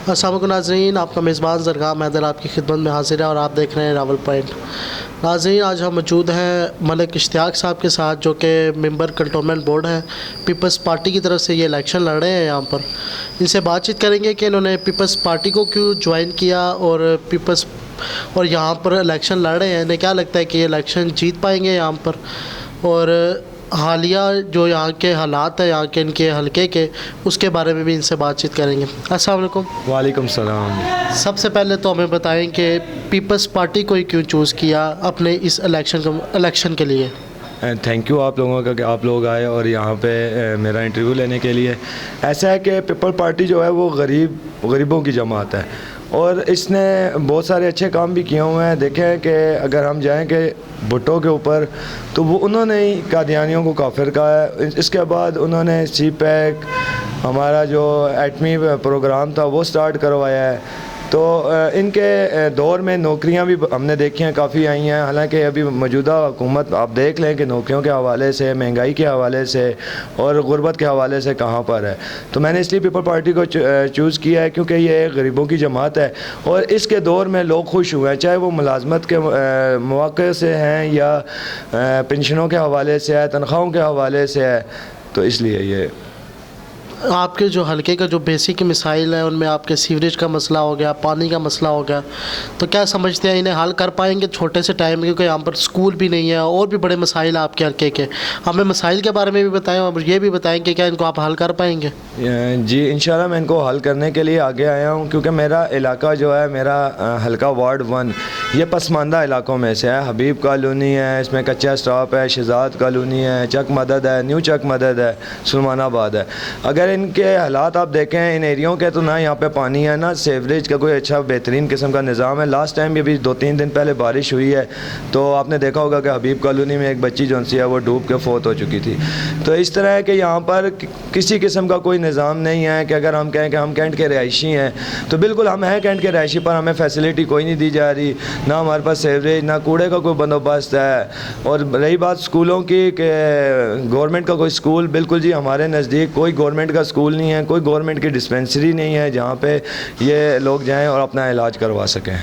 अस्सलाम वालेकुम नाज़रीन, आपका मेज़बान ज़रगाम हैदर आपकी खिदमत में हाज़िर है और आप देख रहे हैं रावल पॉइंट। नाज़रीन, आज हम मौजूद हैं मलिक इश्तियाक साहब के साथ, जो कि मेंबर कंटोनमेंट बोर्ड है। पीपल्स पार्टी की तरफ से ये इलेक्शन लड़ रहे हैं यहाँ पर। इनसे बातचीत करेंगे कि इन्होंने पीपल्स पार्टी को क्यों ज्वाइन किया और यहाँ पर इलेक्शन लड़ रहे हैं। इन्हें क्या लगता है कि ये इलेक्शन जीत पाएंगे यहाँ पर, और हालिया जो यहाँ के हालात है यहाँ के इनके हलके के, उसके बारे में भी इनसे बातचीत करेंगे। अस्सलाम वालेकुम। वालेकुम सलाम। सबसे पहले तो हमें बताएं कि पीपल्स पार्टी को ही क्यों चूज़ किया अपने इस इलेक्शन के लिए। थैंक यू आप लोगों का कि आप लोग आए और यहाँ पे मेरा इंटरव्यू लेने के लिए। ऐसा है कि पीपल पार्टी जो है वो गरीबों की जमात है और इसने बहुत सारे अच्छे काम भी किए हुए हैं। देखें कि अगर हम जाएं कि भुट्टो के ऊपर, तो वो उन्होंने ही कादियानियों को काफिर कहा है। इसके बाद उन्होंने सी पैक, हमारा जो एटमी प्रोग्राम था वो स्टार्ट करवाया है। तो इनके दौर में नौकरियां भी हमने देखी हैं, काफ़ी आई हैं। हालांकि अभी मौजूदा हुकूमत आप देख लें कि नौकरियों के हवाले से, महंगाई के हवाले से और गुर्बत के हवाले से कहाँ पर है। तो मैंने इसलिए पीपल पार्टी को चूज़ किया है क्योंकि ये गरीबों की जमात है और इसके दौर में लोग खुश हुए हैं, चाहे वो मुलाजमत के मौक़े से हैं या पेंशनों के हवाले से है, तनख्वाहों के हवाले से है। तो इसलिए ये आपके जो हलके का जो बेसिक मिसाइल है उनमें आपके सीवरेज का मसला हो गया, पानी का मसला हो गया, तो क्या समझते हैं इन्हें हल कर पाएंगे छोटे से टाइम में, क्योंकि यहाँ पर स्कूल भी नहीं है और भी बड़े मसाइल आपके हलके के। हमें मसाइल के बारे में भी बताएं और ये भी बताएं कि क्या इनको आप हल कर पाएंगे। जी इंशाल्लाह मैं इनको हल करने के लिए आगे आया हूँ, क्योंकि मेरा इलाका जो है, मेरा हलका वार्ड 1 ये पसमानदा इलाकों में से है। हबीब कॉलोनी है, इसमें कच्चा स्टॉप है, शहजाद कॉलोनी है, चक मदद है, न्यू चक मदद है, सुलमानाबाद है। अगर इनके हालात आप देखें इन एरियो के, तो ना यहाँ पे पानी है, ना सेवरेज का कोई अच्छा बेहतरीन किस्म का निज़ाम है। लास्ट टाइम भी 2-3 दिन पहले बारिश हुई है तो आपने देखा होगा कि हबीब कॉलोनी में एक बच्ची जो सी है वो डूब के फौत हो चुकी थी। तो इस तरह है कि यहाँ पर किसी किस्म का कोई निज़ाम नहीं है कि अगर हम कहें कि हम कैंट के रहायशी हैं तो बिल्कुल हम हैं कैंट के रहायशी, पर हमें फैसिलिटी कोई नहीं दी जा रही, ना हमारे पास सेवरेज, ना कूड़े का कोई बंदोबस्त है। और रही बात स्कूलों की कि गवर्नमेंट का कोई स्कूल, बिल्कुल जी हमारे नज़दीक कोई गवर्नमेंट का स्कूल नहीं है, कोई गवर्नमेंट की डिस्पेंसरी नहीं है जहाँ पे ये लोग जाएं और अपना इलाज करवा सकें।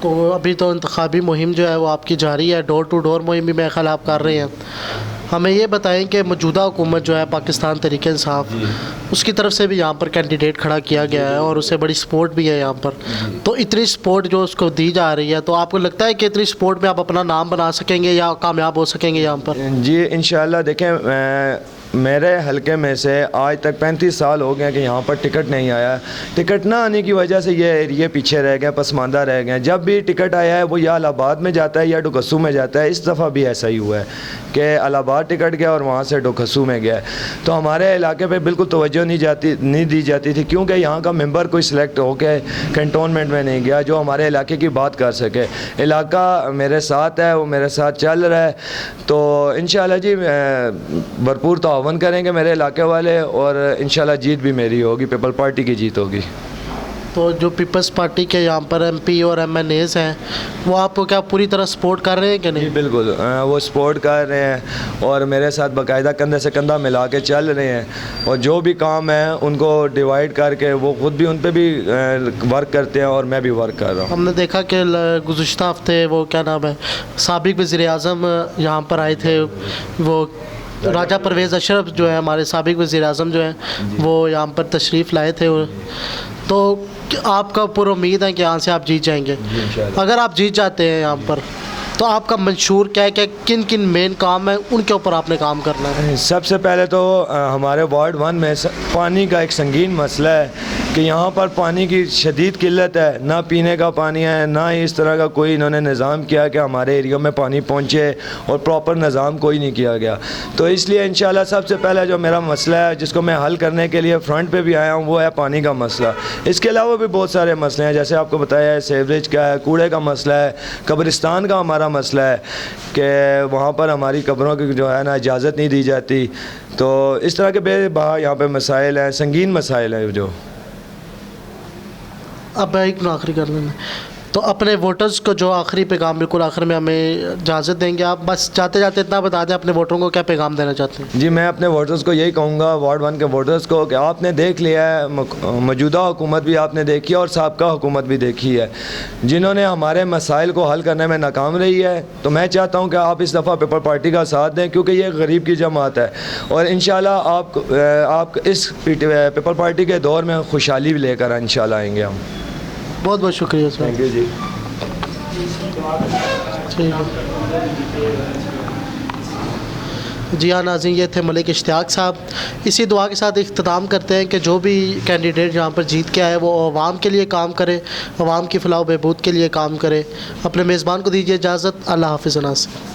तो अभी तो इंतखाबी मुहिम जो है वो आपकी जारी है, डोर टू डोर मुहिम भी मेरे ख्याल आप कर रहे हैं। हमें ये बताएं कि मौजूदा हुकूमत जो है पाकिस्तान तहरीक इंसाफ, उसकी तरफ से भी यहाँ पर कैंडिडेट खड़ा किया गया है और उसे बड़ी सपोर्ट भी है यहाँ पर। तो इतनी सपोर्ट जो उसको दी जा रही है, तो आपको लगता है कि इतनी सपोर्ट में आप अपना नाम बना सकेंगे या कामयाब हो सकेंगे यहाँ पर? जी इंशाल्लाह। देखें मेरे हलके में से आज तक 35 साल हो गए कि यहाँ पर टिकट नहीं आया। टिकट ना आने की वजह से ये एरिए पीछे रह गए, पसमानदा रह गए। जब भी टिकट आया है वो या इलाहाबाद में जाता है या डुकस्सू में जाता है। इस दफ़ा भी ऐसा ही हुआ है कि इलाहाबाद टिकट गया और वहाँ से डुकस्सू में गया। तो हमारे इलाके पे बिल्कुल तवज्जो नहीं दी जाती थी, क्योंकि यहाँ का मेंबर कोई सिलेक्ट होकर कैंटोनमेंट में नहीं गया जो हमारे इलाके की बात कर सके। इलाका मेरे साथ है, वो मेरे साथ चल रहा है। तो इंशाल्लाह जी भरपूर तावन करेंगे मेरे इलाके वाले और इंशाल्लाह जीत भी मेरी होगी, पीपल पार्टी की जीत होगी। तो जो पीपल्स पार्टी के यहाँ पर MP और MNAs हैं वो आपको क्या पूरी तरह सपोर्ट कर रहे हैं कि नहीं? बिल्कुल वो सपोर्ट कर रहे हैं और मेरे साथ बाकायदा कंधे से कंधा मिला के चल रहे हैं। और जो भी काम है उनको डिवाइड करके वो खुद भी उन पे भी वर्क करते हैं और मैं भी वर्क कर रहा हूँ। हमने देखा कि गुज़िश्ता हफ्ते वो क्या नाम है, साबिक वज़ीर-ए-आज़म यहाँ पर आए थे, वो राजा परवेज़ अशरफ जो है हमारे साबिक वज़ीर-ए-आज़म जो हैं वो यहाँ पर तशरीफ़ लाए थे। तो आपका पूरा उम्मीद है कि यहाँ से आप जीत जाएंगे? अगर आप जीत जाते हैं यहाँ पर तो आपका मंशूर क्या है कि किन किन मेन काम है उनके ऊपर आपने काम करना है? सबसे पहले तो हमारे वार्ड 1 में पानी का एक संगीन मसला है कि यहाँ पर पानी की शदीद किल्लत है, ना पीने का पानी है, ना ही इस तरह का कोई इन्होंने निज़ाम किया कि हमारे एरिया में पानी पहुँचे, और प्रॉपर निज़ाम कोई नहीं किया गया। तो इसलिए इंशाल्लाह सबसे पहले जो मेरा मसला है जिसको मैं हल करने के लिए फ्रंट पे भी आया हूँ वो है पानी का मसला। इसके अलावा भी बहुत सारे मसले हैं, जैसे आपको बताया है सेवरेज का है, कूड़े का मसला है, कब्रिस्तान का हमारा मसला है कि वहाँ पर हमारी कब्रों की जो है ना इजाज़त नहीं दी जाती। तो इस तरह के बेबहा यहाँ पे मसाइल हैं, संगीन मसाइल हैं जो। अब एक आखिरी कर लेना, तो अपने वोटर्स को जो आखिरी पैगाम, बिल्कुल आखिर में हमें इजाज़त देंगे आप, बस जाते जाते इतना बता दें अपने वोटरों को क्या पैगाम देना चाहते हैं। जी, मैं अपने वोटर्स को यही कहूँगा, वार्ड 1 के वोटर्स को, कि आपने देख लिया है, मौजूदा हुकूमत भी आपने देखी है और साबका हुकूमत भी देखी है, जिन्होंने हमारे मसाइल को हल करने में नाकाम रही है। तो मैं चाहता हूँ कि आप इस दफ़ा पीपल पार्टी का साथ दें, क्योंकि ये गरीब की जमात है और इंशाल्लाह आप इस पीपल पार्टी के दौर में खुशहाली भी लेकर इंशाल्लाह आएंगे हम। बहुत बहुत शुक्रिया सर। थैंक यू जी। ठीक है जी हाँ नाज़रीन, ये थे मलिक इश्तियाक साहब। इसी दुआ के साथ इख्तिताम करते हैं कि जो भी कैंडिडेट यहाँ पर जीत के आए वो आवाम के लिए काम करे, आवाम की फलाह व बहबूद के लिए काम करे। अपने मेज़बान को दीजिए इजाज़त। अल्लाह हाफ़िज़ नाज़रीन।